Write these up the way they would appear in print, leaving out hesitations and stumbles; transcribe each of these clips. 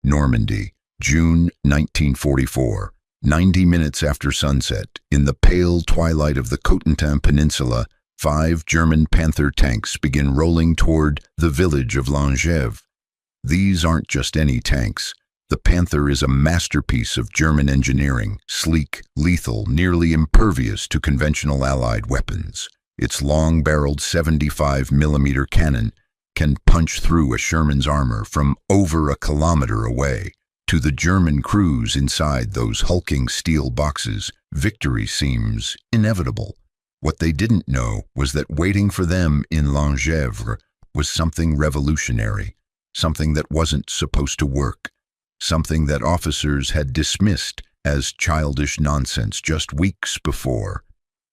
Normandy, June 1944. 90 minutes after sunset, in the pale twilight of the Cotentin Peninsula, 5 German Panther tanks begin rolling toward the village of Langève. These aren't just any tanks. The Panther is a masterpiece of German engineering, sleek, lethal, nearly impervious to conventional Allied weapons. Its long-barreled 75mm cannon can punch through a Sherman's armor from over a kilometer away. To the German crews inside those hulking steel boxes, victory seems inevitable. What they didn't know was that waiting for them in Langève was something revolutionary, something that wasn't supposed to work, something that officers had dismissed as childish nonsense just weeks before.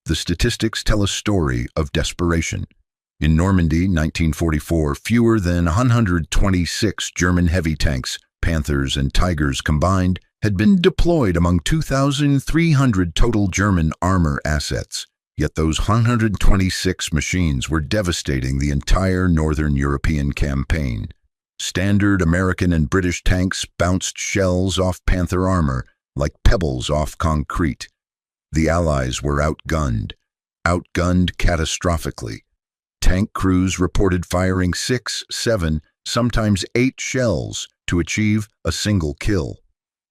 The statistics tell a story of desperation. In Normandy, 1944, fewer than 126 German heavy tanks, Panthers and Tigers combined, had been deployed among 2,300 total German armor assets. Yet those 126 machines were devastating the entire Northern European campaign. Standard American and British tanks bounced shells off Panther armor like pebbles off concrete. The Allies were outgunned catastrophically. Tank crews reported firing 6, 7, sometimes 8 shells to achieve a single kill.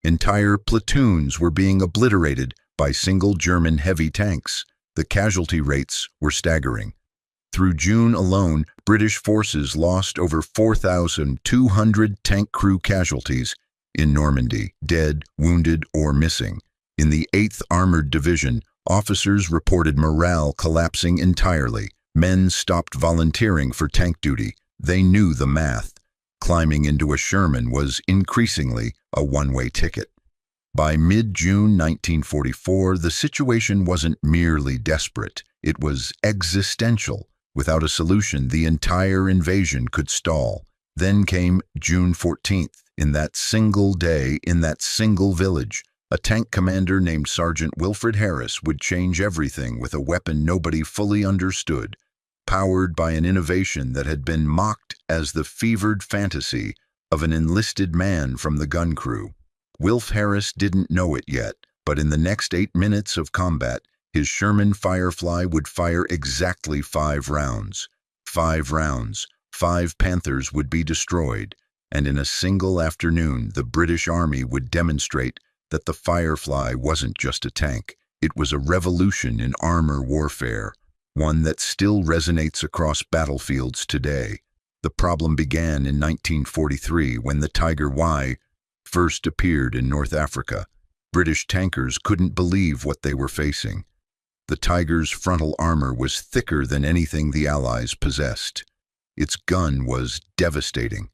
Entire platoons were being obliterated by single German heavy tanks. The casualty rates were staggering. Through June alone, British forces lost over 4,200 tank crew casualties in Normandy, dead, wounded, or missing. In the 8th Armored Division, officers reported morale collapsing entirely. Men stopped volunteering for tank duty. They knew the math. Climbing into a Sherman was increasingly a one-way ticket. By mid-June 1944, the situation wasn't merely desperate. It was existential. Without a solution, the entire invasion could stall. Then came June 14th. In that single day, in that single village, a tank commander named Sergeant Wilfred Harris would change everything with a weapon nobody fully understood, powered by an innovation that had been mocked as the fevered fantasy of an enlisted man from the gun crew. Wilf Harris didn't know it yet, but in the next 8 minutes of combat, his Sherman Firefly would fire exactly 5 rounds. 5 rounds, 5 Panthers would be destroyed, and in a single afternoon, the British Army would demonstrate that the Firefly wasn't just a tank. It was a revolution in armor warfare, one that still resonates across battlefields today. The problem began in 1943 when the WWII first appeared in North Africa. British tankers couldn't believe what they were facing. The Tiger's frontal armor was thicker than anything the Allies possessed. Its gun was devastating.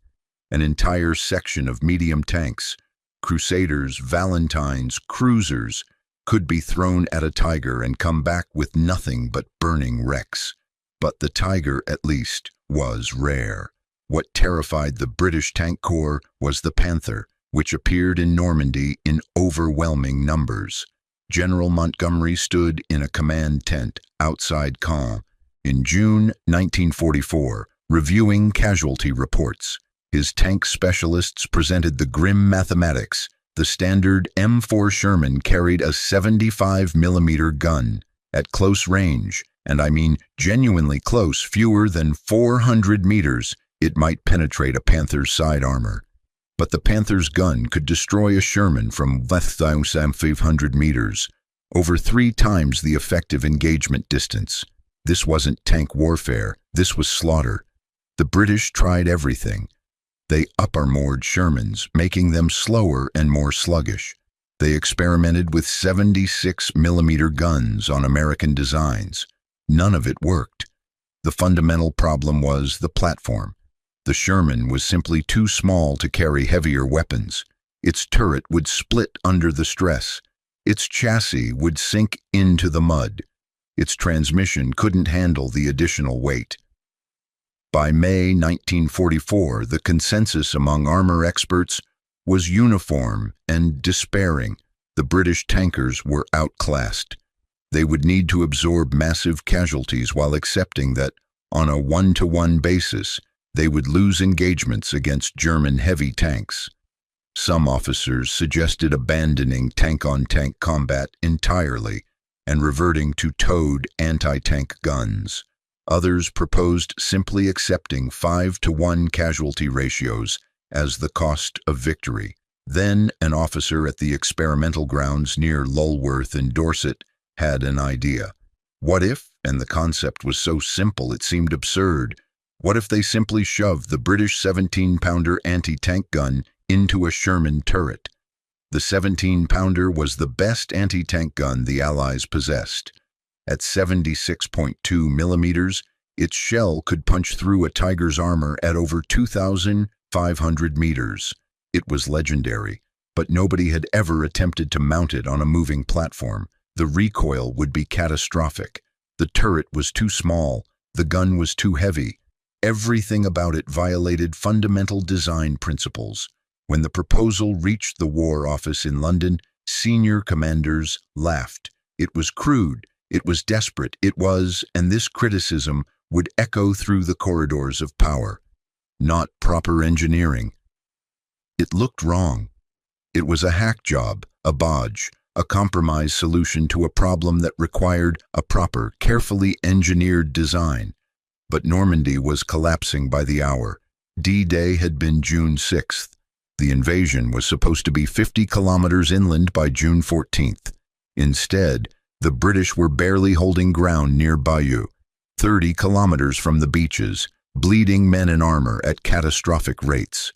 An entire section of medium tanks, Crusaders, Valentines, cruisers, could be thrown at a Tiger and come back with nothing but burning wrecks. But the Tiger, at least, was rare. What terrified the British Tank Corps was the Panther, which appeared in Normandy in overwhelming numbers. General Montgomery stood in a command tent outside Caen in June 1944, reviewing casualty reports. His tank specialists presented the grim mathematics. The standard M4 Sherman carried a 75mm gun. At close range, and I mean genuinely close, fewer than 400 meters, it might penetrate a Panther's side armor. But the Panther's gun could destroy a Sherman from 1,500 meters, over 3 times the effective engagement distance. This wasn't tank warfare, this was slaughter. The British tried everything. They up-armored Shermans, making them slower and more sluggish. They experimented with 76mm guns on American designs. None of it worked. The fundamental problem was the platform. The Sherman was simply too small to carry heavier weapons. Its turret would split under the stress. Its chassis would sink into the mud. Its transmission couldn't handle the additional weight. By May 1944, the consensus among armor experts was uniform and despairing. The British tankers were outclassed. They would need to absorb massive casualties while accepting that, on a 1-to-1 basis, they would lose engagements against German heavy tanks. Some officers suggested abandoning tank-on-tank combat entirely and reverting to towed anti-tank guns. Others proposed simply accepting 5-to-1 casualty ratios as the cost of victory. Then an officer at the experimental grounds near Lulworth in Dorset had an idea. What if, and the concept was so simple it seemed absurd, what if they simply shoved the British 17-pounder anti-tank gun into a Sherman turret? The 17-pounder was the best anti-tank gun the Allies possessed. At 76.2 millimeters, its shell could punch through a Tiger's armor at over 2,500 meters. It was legendary, but nobody had ever attempted to mount it on a moving platform. The recoil would be catastrophic. The turret was too small. The gun was too heavy. Everything about it violated fundamental design principles. When the proposal reached the War Office in London, senior commanders laughed. It was crude. It was desperate. It was, and this criticism would echo through the corridors of power. Not proper engineering. It looked wrong. It was a hack job, a bodge, a compromise solution to a problem that required a proper, carefully engineered design. But Normandy was collapsing by the hour. D-Day had been June 6th. The invasion was supposed to be 50 kilometers inland by June 14th. Instead, the British were barely holding ground near Bayeux, 30 kilometers from the beaches, bleeding men in armor at catastrophic rates.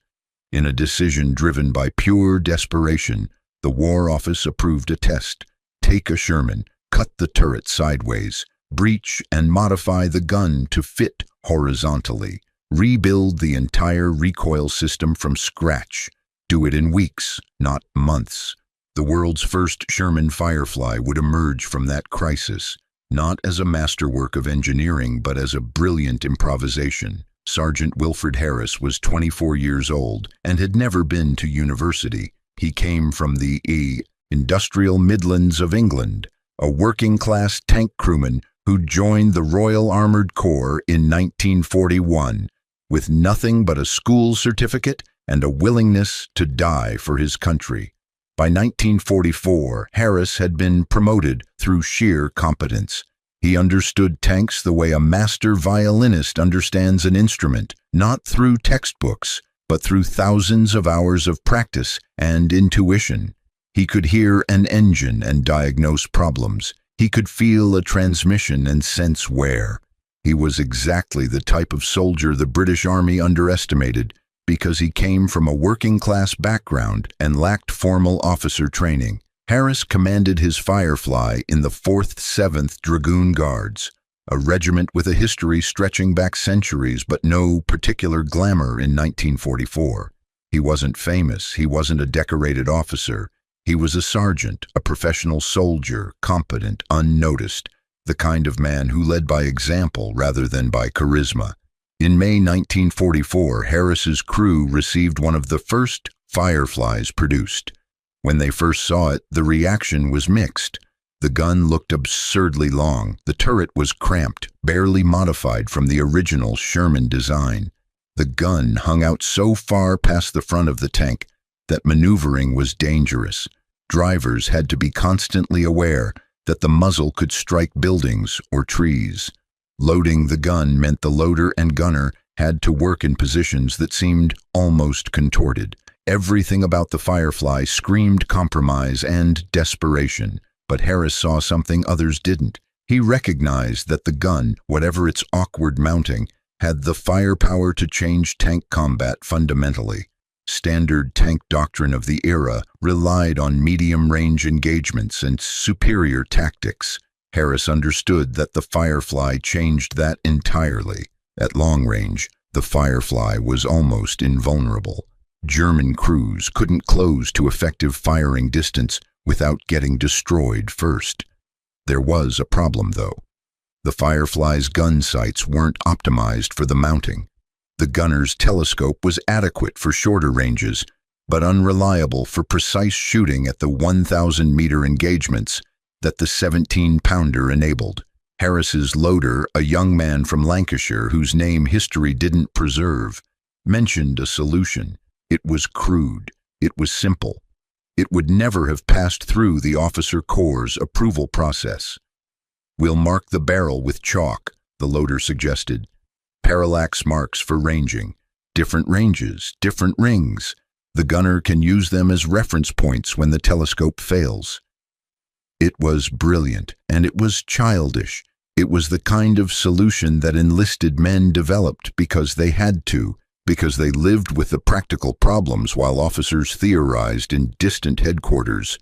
In a decision driven by pure desperation, the War Office approved a test. Take a Sherman, cut the turret sideways, breach and modify the gun to fit horizontally. Rebuild the entire recoil system from scratch. Do it in weeks, not months. The world's first Sherman Firefly would emerge from that crisis, not as a masterwork of engineering, but as a brilliant improvisation. Sergeant Wilfred Harris was 24 years old and had never been to university. He came from the industrial Midlands of England, a working-class tank crewman who joined the Royal Armoured Corps in 1941, with nothing but a school certificate and a willingness to die for his country. By 1944, Harris had been promoted through sheer competence. He understood tanks the way a master violinist understands an instrument, not through textbooks, but through thousands of hours of practice and intuition. He could hear an engine and diagnose problems. He could feel a transmission and sense wear. He was exactly the type of soldier the British Army underestimated because he came from a working-class background and lacked formal officer training. Harris commanded his Firefly in the 4th 7th Dragoon Guards, a regiment with a history stretching back centuries but no particular glamour in 1944. He wasn't famous, he wasn't a decorated officer. He was a sergeant, a professional soldier, competent, unnoticed, the kind of man who led by example rather than by charisma. In May 1944, Harris's crew received one of the first Fireflies produced. When they first saw it, the reaction was mixed. The gun looked absurdly long. The turret was cramped, barely modified from the original Sherman design. The gun hung out so far past the front of the tank that maneuvering was dangerous. Drivers had to be constantly aware that the muzzle could strike buildings or trees. Loading the gun meant the loader and gunner had to work in positions that seemed almost contorted. Everything about the Firefly screamed compromise and desperation, but Harris saw something others didn't. He recognized that the gun, whatever its awkward mounting, had the firepower to change tank combat fundamentally. Standard tank doctrine of the era relied on medium-range engagements and superior tactics. Harris understood that the Firefly changed that entirely. At long range, the Firefly was almost invulnerable. German crews couldn't close to effective firing distance without getting destroyed first. There was a problem, though. The Firefly's gun sights weren't optimized for the mounting. The gunner's telescope was adequate for shorter ranges, but unreliable for precise shooting at the 1,000-meter engagements that the 17-pounder enabled. Harris's loader, a young man from Lancashire whose name history didn't preserve, mentioned a solution. It was crude. It was simple. It would never have passed through the officer corps' approval process. "We'll mark the barrel with chalk," the loader suggested. "Parallax marks for ranging. Different ranges, different rings. The gunner can use them as reference points when the telescope fails." It was brilliant, and it was childish. It was the kind of solution that enlisted men developed because they had to, because they lived with the practical problems while officers theorized in distant headquarters.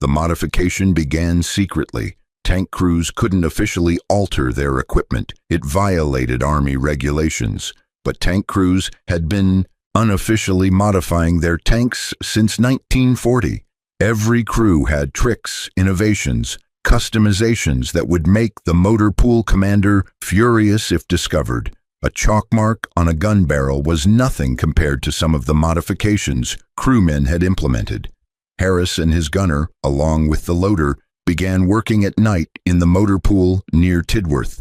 The modification began secretly. Tank crews couldn't officially alter their equipment. It violated Army regulations. But tank crews had been unofficially modifying their tanks since 1940. Every crew had tricks, innovations, customizations that would make the motor pool commander furious if discovered. A chalk mark on a gun barrel was nothing compared to some of the modifications crewmen had implemented. Harris and his gunner, along with the loader, began working at night in the motor pool near Tidworth.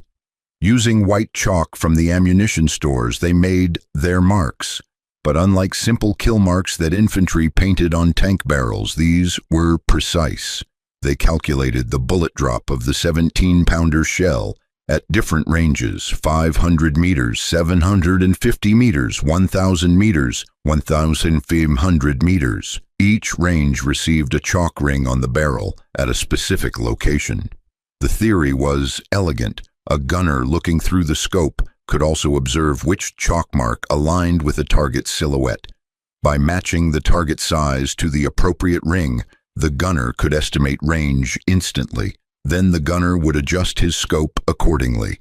Using white chalk from the ammunition stores, they made their marks. But unlike simple kill marks that infantry painted on tank barrels, these were precise. They calculated the bullet drop of the 17-pounder shell at different ranges: 500 meters, 750 meters, 1,000 meters, 1,500 meters. Each range received a chalk ring on the barrel at a specific location. The theory was elegant. A gunner looking through the scope could also observe which chalk mark aligned with the target's silhouette. By matching the target size to the appropriate ring, the gunner could estimate range instantly. Then the gunner would adjust his scope accordingly.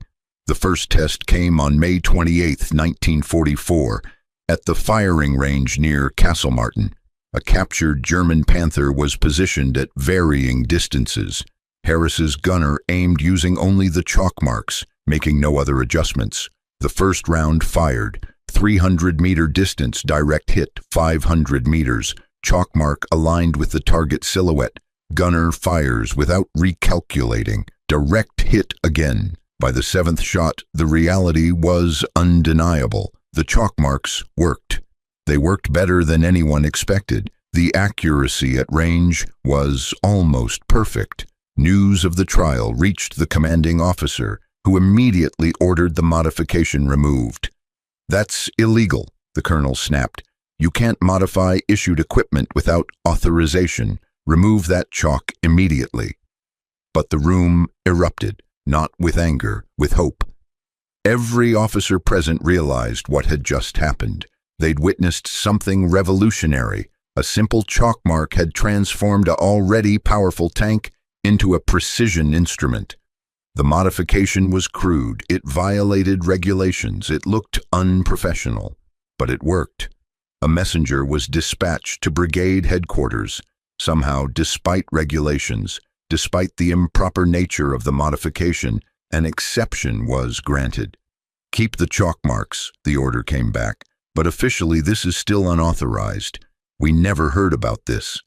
The first test came on May 28, 1944, at the firing range near Castlemartin. A captured German Panther was positioned at varying distances. Harris's gunner aimed using only the chalk marks, making no other adjustments. The first round fired. 300-meter distance, direct hit, 500 meters. Chalk mark aligned with the target silhouette. Gunner fires without recalculating. Direct hit again. By the seventh shot, the reality was undeniable. The chalk marks worked. They worked better than anyone expected. The accuracy at range was almost perfect. News of the trial reached the commanding officer, who immediately ordered the modification removed. "That's illegal," the colonel snapped. "You can't modify issued equipment without authorization. Remove that chalk immediately." But the room erupted, not with anger, with hope. Every officer present realized what had just happened. They'd witnessed something revolutionary. A simple chalk mark had transformed an already powerful tank into a precision instrument. The modification was crude. It violated regulations. It looked unprofessional. But it worked. A messenger was dispatched to brigade headquarters. Somehow, despite regulations, despite the improper nature of the modification, an exception was granted. "Keep the chalk marks," the order came back. "But officially this is still unauthorized. We never heard about this."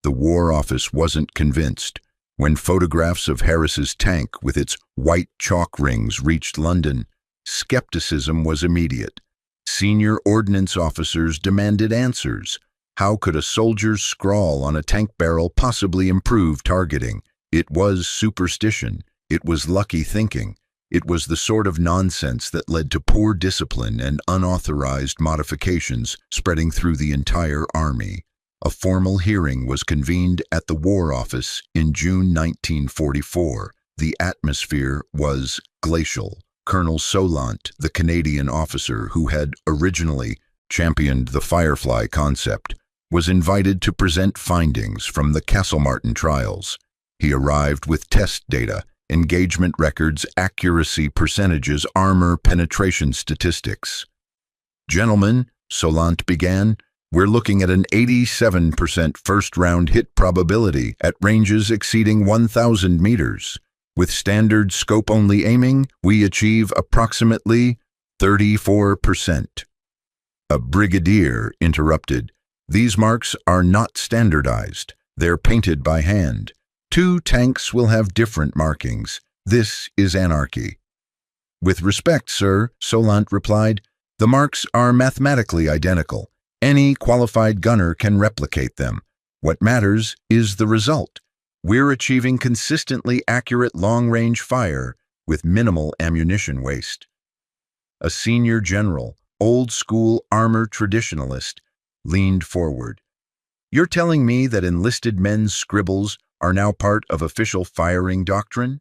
The War Office wasn't convinced. When photographs of Harris's tank with its white chalk rings reached London, skepticism was immediate. Senior ordnance officers demanded answers. How could a soldier's scrawl on a tank barrel possibly improve targeting? It was superstition. It was lucky thinking. It was the sort of nonsense that led to poor discipline and unauthorized modifications spreading through the entire army. A formal hearing was convened at the War Office in June 1944. The atmosphere was glacial. Colonel Solant, the Canadian officer who had originally championed the Firefly concept, was invited to present findings from the Castlemartin trials. He arrived with test data, engagement records, accuracy percentages, armor penetration statistics. "Gentlemen," Solant began, "we're looking at an 87% first-round hit probability at ranges exceeding 1,000 meters. With standard scope-only aiming, we achieve approximately 34%. A brigadier interrupted. "These marks are not standardized. They're painted by hand. 2 tanks will have different markings. This is anarchy." "With respect, sir," Solant replied, "the marks are mathematically identical. Any qualified gunner can replicate them. What matters is the result. We're achieving consistently accurate long-range fire with minimal ammunition waste. A senior general, old-school armor traditionalist, leaned forward. You're telling me that enlisted men's scribbles are now part of official firing doctrine?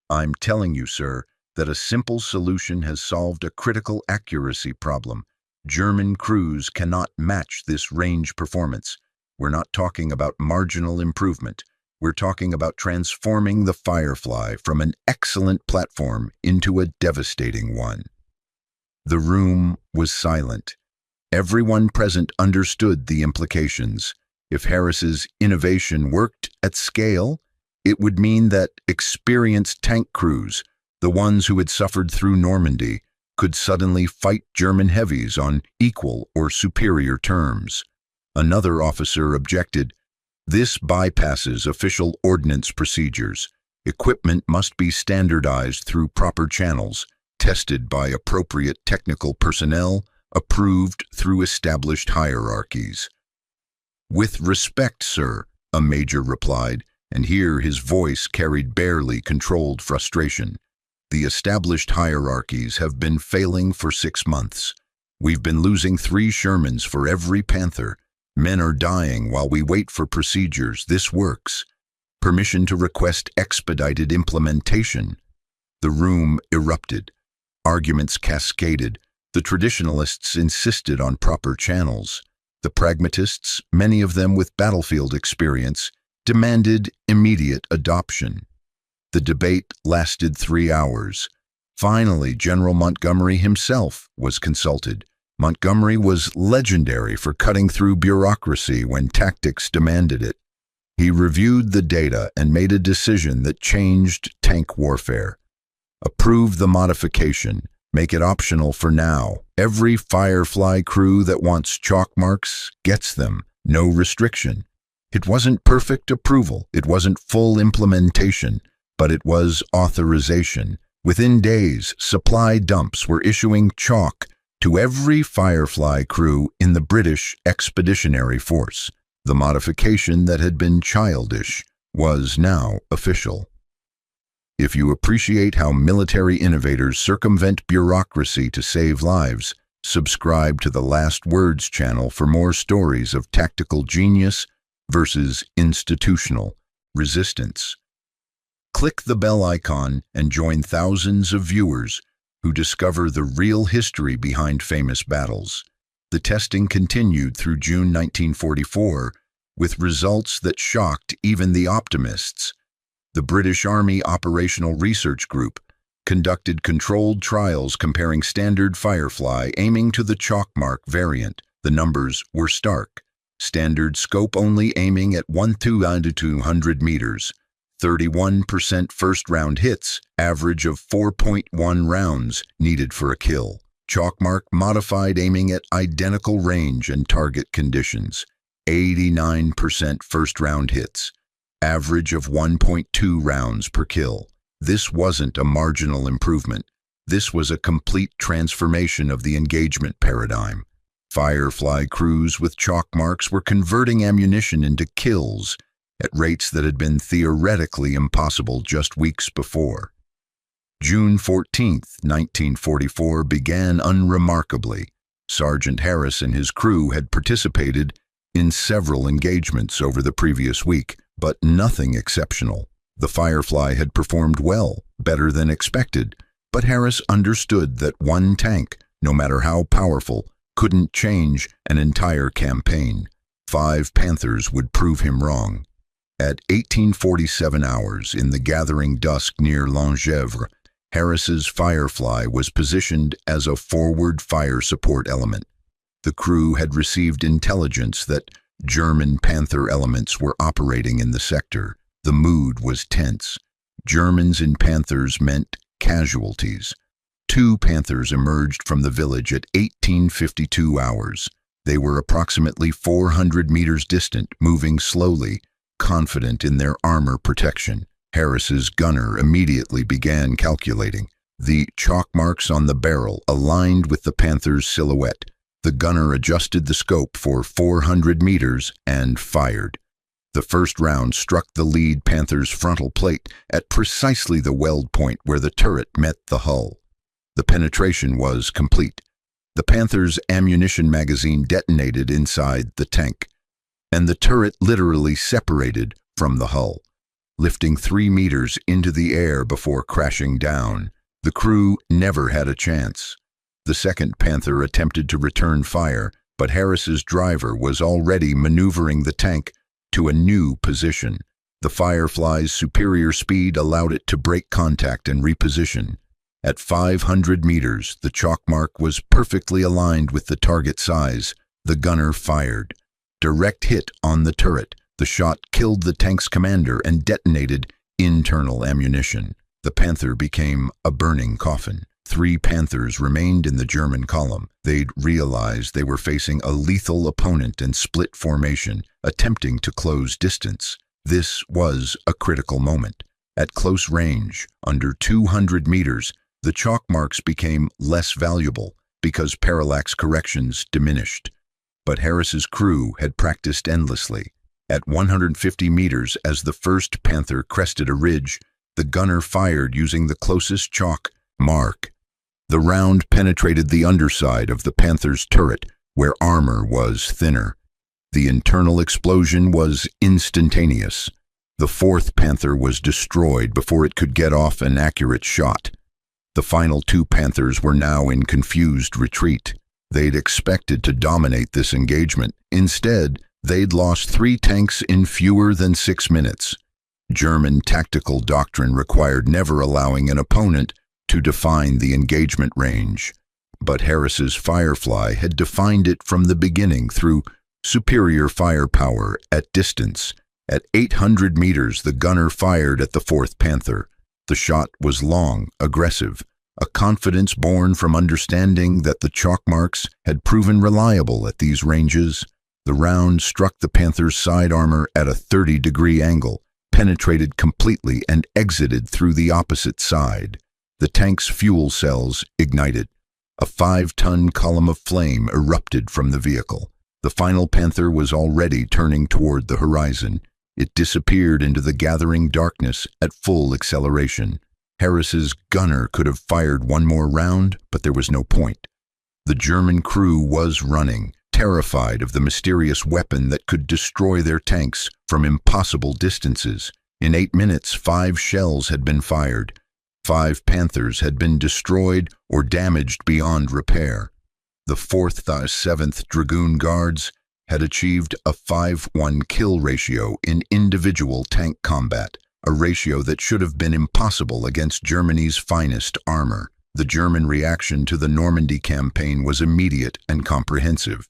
I'm telling you, sir, that a simple solution has solved a critical accuracy problem. German crews cannot match this range performance. We're not talking about marginal improvement. We're talking about transforming the Firefly from an excellent platform into a devastating one. The room was silent. Everyone present understood the implications. If Harris's innovation worked at scale, it would mean that experienced tank crews, the ones who had suffered through Normandy, could suddenly fight German heavies on equal or superior terms. Another officer objected, "This bypasses official ordnance procedures. Equipment must be standardized through proper channels, tested by appropriate technical personnel, approved through established hierarchies." "With respect, sir," a major replied, and here his voice carried barely controlled frustration. "The established hierarchies have been failing for 6 months. We've been losing 3 Shermans for every Panther. Men are dying while we wait for procedures. This works. Permission to request expedited implementation." The room erupted. Arguments cascaded. The traditionalists insisted on proper channels. The pragmatists, many of them with battlefield experience, demanded immediate adoption. The debate lasted 3 hours. Finally, General Montgomery himself was consulted. Montgomery was legendary for cutting through bureaucracy when tactics demanded it. He reviewed the data and made a decision that changed tank warfare. Approve the modification. Make it optional for now. Every Firefly crew that wants chalk marks gets them. No restriction. It wasn't perfect approval. It wasn't full implementation, but it was authorization. Within days, supply dumps were issuing chalk to every Firefly crew in the British Expeditionary Force. The modification that had been childish was now official. If you appreciate how military innovators circumvent bureaucracy to save lives, subscribe to the Last Words channel for more stories of tactical genius versus institutional resistance. Click the bell icon and join thousands of viewers who discover the real history behind famous battles. The testing continued through June 1944, with results that shocked even the optimists. The British Army Operational Research Group conducted controlled trials comparing standard Firefly aiming to the chalk mark variant. The numbers were stark. Standard scope only aiming at 1 to 200 meters. 31% first-round hits, average of 4.1 rounds needed for a kill. Chalkmark modified aiming at identical range and target conditions. 89% first-round hits, average of 1.2 rounds per kill. This wasn't a marginal improvement. This was a complete transformation of the engagement paradigm. Firefly crews with chalk marks were converting ammunition into kills at rates that had been theoretically impossible just weeks before. June 14, 1944 began unremarkably. Sergeant Harris and his crew had participated in several engagements over the previous week, but nothing exceptional. The Firefly had performed well, better than expected, but Harris understood that one tank, no matter how powerful, couldn't change an entire campaign. 5 Panthers would prove him wrong. At 1847 hours in the gathering dusk near Langevre, Harris's Firefly was positioned as a forward fire support element. The crew had received intelligence that German Panther elements were operating in the sector. The mood was tense. Germans in Panthers meant casualties. 2 Panthers emerged from the village at 1852 hours. They were approximately 400 meters distant, moving slowly, confident in their armor protection. Harris's gunner immediately began calculating. The chalk marks on the barrel aligned with the Panther's silhouette. The gunner adjusted the scope for 400 meters and fired. The first round struck the lead Panther's frontal plate at precisely the weld point where the turret met the hull. The penetration was complete. The Panther's ammunition magazine detonated inside the tank, and the turret literally separated from the hull, lifting 3 meters into the air before crashing down. The crew never had a chance. The second Panther attempted to return fire, but Harris's driver was already maneuvering the tank to a new position. The Firefly's superior speed allowed it to break contact and reposition. At 500 meters, the chalk mark was perfectly aligned with the target size. The gunner fired. Direct hit on the turret. The shot killed the tank's commander and detonated internal ammunition. The Panther became a burning coffin. 3 Panthers remained in the German column. They'd realized they were facing a lethal opponent in split formation, attempting to close distance. This was a critical moment. At close range, under 200 meters, the chalk marks became less valuable because parallax corrections diminished. But Harris's crew had practiced endlessly. At 150 meters, as the first Panther crested a ridge, the gunner fired using the closest chalk mark. The round penetrated the underside of the Panther's turret, where armor was thinner. The internal explosion was instantaneous. The fourth Panther was destroyed before it could get off an accurate shot. The final 2 Panthers were now in confused retreat. They'd expected to dominate this engagement. Instead, they'd lost 3 tanks in fewer than 6 minutes. German tactical doctrine required never allowing an opponent to define the engagement range. But Harris's Firefly had defined it from the beginning through superior firepower at distance. At 800 meters, the gunner fired at the 4th Panther. The shot was long, aggressive, a confidence born from understanding that the chalk marks had proven reliable at these ranges. The round struck the Panther's side armor at a 30-degree angle, penetrated completely, and exited through the opposite side. The tank's fuel cells ignited. A 5-ton column of flame erupted from the vehicle. The final Panther was already turning toward the horizon. It disappeared into the gathering darkness at full acceleration. Harris's gunner could have fired one more round, but there was no point. The German crew was running, terrified of the mysterious weapon that could destroy their tanks from impossible distances. In 8 minutes, 5 shells had been fired. 5 Panthers had been destroyed or damaged beyond repair. The 4th and 7th Dragoon Guards had achieved a 5-1 kill ratio in individual tank combat, a ratio that should have been impossible against Germany's finest armor. The German reaction to the Normandy campaign was immediate and comprehensive.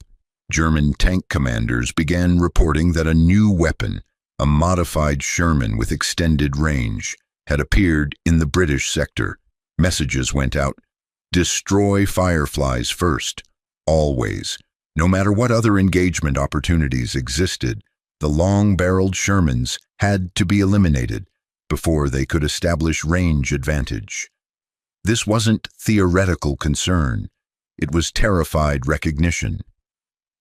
German tank commanders began reporting that a new weapon, a modified Sherman with extended range, had appeared in the British sector. Messages went out: destroy Fireflies first, always. No matter what other engagement opportunities existed, the long-barreled Shermans had to be eliminated before they could establish range advantage. This wasn't theoretical concern. It was terrified recognition.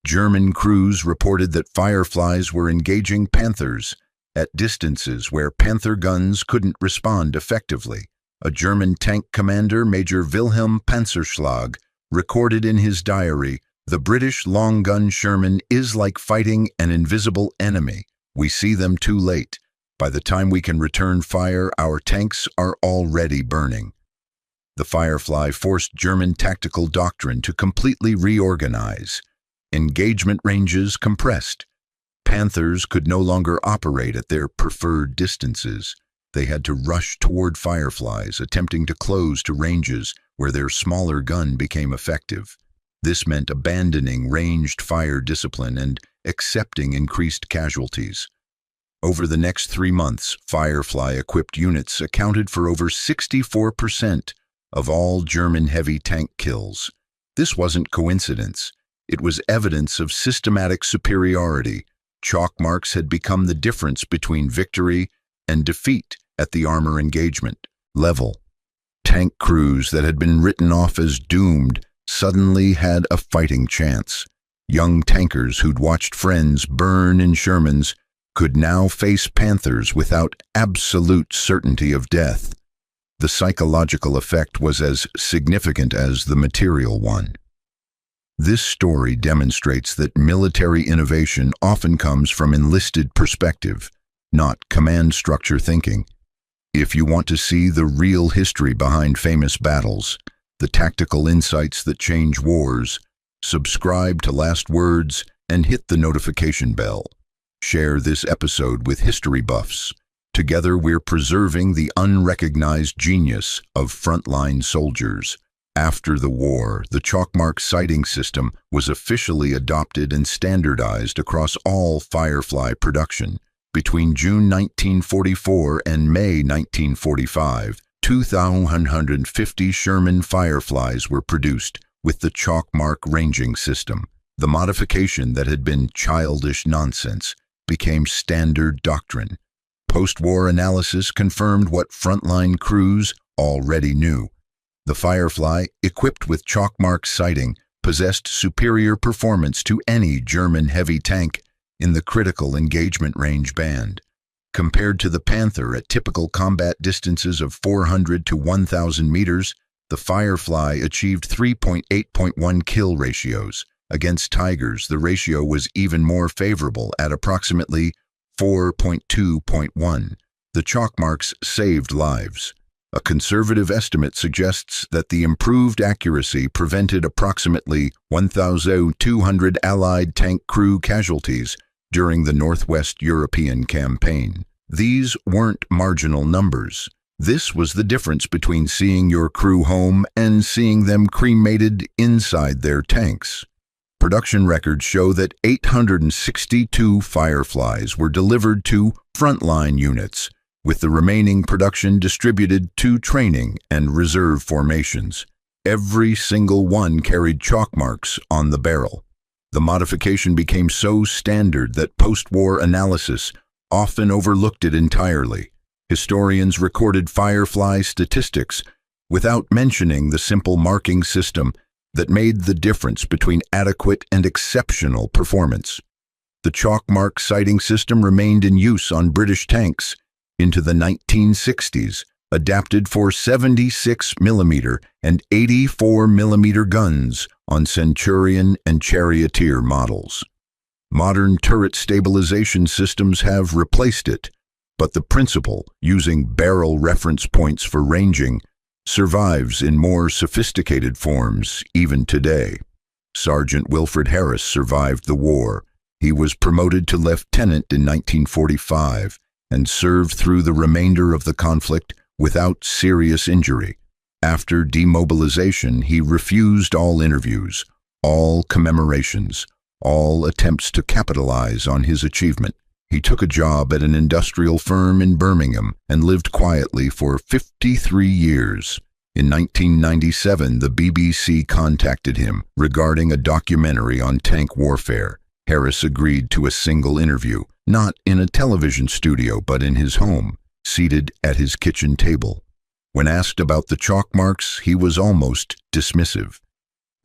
German crews reported that Fireflies were engaging Panthers at distances where Panther guns couldn't respond effectively. A German tank commander, Major Wilhelm Panzerschlag, recorded in his diary, "The British long-gun Sherman is like fighting an invisible enemy. We see them too late. By the time we can return fire, our tanks are already burning." The Firefly forced German tactical doctrine to completely reorganize. Engagement ranges compressed. Panthers could no longer operate at their preferred distances. They had to rush toward Fireflies, attempting to close to ranges where their smaller gun became effective. This meant abandoning ranged fire discipline and accepting increased casualties. Over the next 3 months, Firefly-equipped units accounted for over 64% of all German heavy tank kills. This wasn't coincidence. It was evidence of systematic superiority. Chalk marks had become the difference between victory and defeat at the armor engagement level. Tank crews that had been written off as doomed suddenly had a fighting chance. Young tankers who'd watched friends burn in Shermans could now face Panthers without absolute certainty of death. The psychological effect was as significant as the material one. This story demonstrates that military innovation often comes from enlisted perspective, not command structure thinking. If you want to see the real history behind famous battles, the tactical insights that change wars, subscribe to Last Words and hit the notification bell. Share this episode with history buffs. Together we're preserving the unrecognized genius of frontline soldiers. After the war, the chalkmark sighting system was officially adopted and standardized across all Firefly production. Between June 1944 and May 1945, 2,150 Sherman Fireflies were produced with the chalkmark ranging system. The modification that had been childish nonsense became standard doctrine. Post-war analysis confirmed what frontline crews already knew. The Firefly, equipped with chalkmark sighting, possessed superior performance to any German heavy tank in the critical engagement range band. Compared to the Panther at typical combat distances of 400 to 1,000 meters, the Firefly achieved 3.8.1 kill ratios. Against Tigers, the ratio was even more favorable at approximately 4.2.1. The chalkmarks saved lives. A conservative estimate suggests that the improved accuracy prevented approximately 1,200 Allied tank crew casualties during the Northwest European campaign. These weren't marginal numbers. This was the difference between seeing your crew home and seeing them cremated inside their tanks. Production records show that 862 Fireflies were delivered to frontline units, with the remaining production distributed to training and reserve formations. Every single one carried chalk marks on the barrel. The modification became so standard that post-war analysis often overlooked it entirely. Historians recorded Firefly statistics without mentioning the simple marking system that made the difference between adequate and exceptional performance. The chalk mark sighting system remained in use on British tanks into the 1960s, adapted for 76mm and 84mm guns on Centurion and Charioteer models. Modern turret stabilization systems have replaced it, but the principle, using barrel reference points for ranging, survives in more sophisticated forms even today. Sergeant Wilfred Harris survived the war. He was promoted to lieutenant in 1945 and served through the remainder of the conflict without serious injury. After demobilization, he refused all interviews, all commemorations, all attempts to capitalize on his achievement. He took a job at an industrial firm in Birmingham and lived quietly for 53 years. In 1997, the BBC contacted him regarding a documentary on tank warfare. Harris agreed to a single interview, not in a television studio but in his home, seated at his kitchen table. When asked about the chalk marks, he was almost dismissive.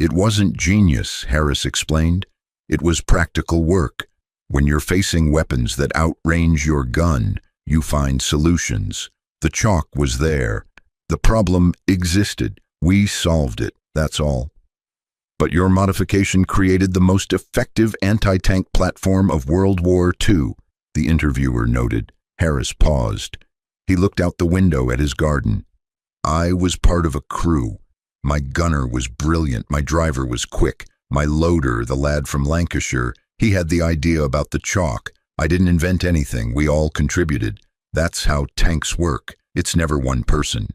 "It wasn't genius," Harris explained. "It was practical work. When you're facing weapons that outrange your gun, you find solutions. The chalk was there. The problem existed. We solved it, that's all." "But your modification created the most effective anti-tank platform of World War II," the interviewer noted. Harris paused. He looked out the window at his garden. "I was part of a crew. My gunner was brilliant. My driver was quick. My loader, the lad from Lancashire, he had the idea about the chalk. I didn't invent anything. We all contributed. That's how tanks work. It's never one person."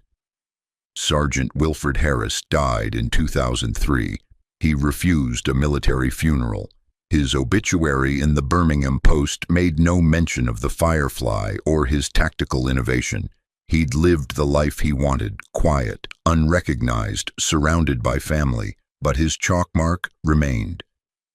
Sergeant Wilfred Harris died in 2003. He refused a military funeral. His obituary in the Birmingham Post made no mention of the Firefly or his tactical innovation. He'd lived the life he wanted, quiet, unrecognized, surrounded by family, but his chalk mark remained.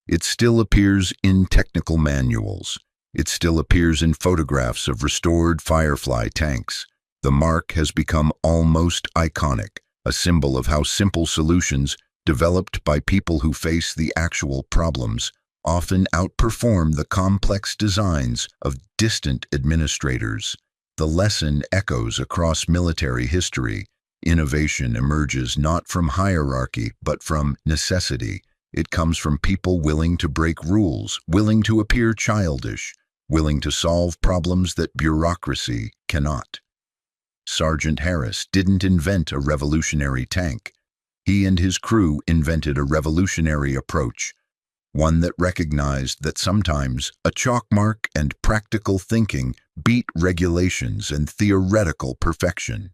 It still appears in technical manuals. It still appears in photographs of restored Firefly tanks. The mark has become almost iconic, a symbol of how simple solutions developed by people who face the actual problems, often outperform the complex designs of distant administrators. The lesson echoes across military history. Innovation emerges not from hierarchy, but from necessity. It comes from people willing to break rules, willing to appear childish, willing to solve problems that bureaucracy cannot. Sergeant Harris didn't invent a revolutionary tank. He and his crew invented a revolutionary approach, one that recognized that sometimes a chalk mark and practical thinking beat regulations and theoretical perfection.